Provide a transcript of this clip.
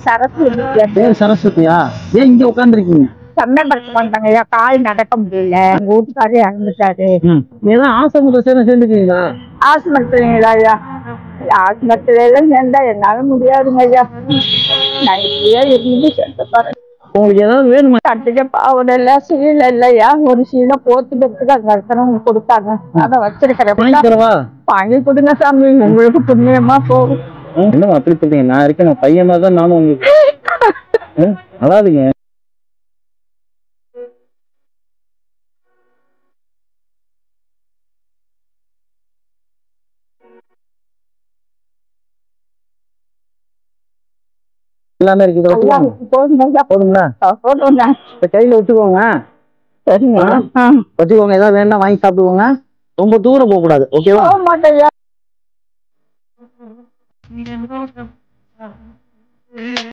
சரஸ்வதி. பேர் சரஸ்வதியா? ஏன் இங்க உட்காந்துருக்கீங்க? சந்தர்ப்பம் மாட்டாங்க ஐயா, கால் நடக்க முடியல, எங்க வீட்டுக்காரே இறந்துட்டாரு. ஏதோ ஆசிரமத்தை சேர்ந்துருக்கீங்களா? ஆஸ்பத்திரிங்களா ஐயா? ஆஸ்பத்திரியில எல்லாம் சேர்ந்தா என்னால முடியாதுங்க ஐயா. நைட்லயே இருந்து செத்து பாரு. உங்களுக்கு ஏதாவது வேணுமா? கட்டிக்க பாவட இல்ல, சீலை இல்லையா, ஒரு சீலை போத்துக்கிறதுக்கு அங்க இருக்கிறவங்க கொடுத்தாங்க, அதை வச்சிருக்கிறேன். வாங்கி கொடுங்க சாமி, உங்களுக்கு புண்ணியமா போகும். என்ன அப்படி சொல்றீங்க? நான் இருக்கேன், பையன் தான் நானும் உங்களுக்கு. அதாவதுங்க, எல்லாமே இருக்குது. போதுங்களா? கையில வச்சுக்கோங்க. சரிங்க, வச்சுக்கோங்க. ஏதாவது வேணா வாங்கி சாப்பிடுவோங்க. ரொம்ப தூரம் போக கூடாது. ஓகேவா? மாட்டேன்.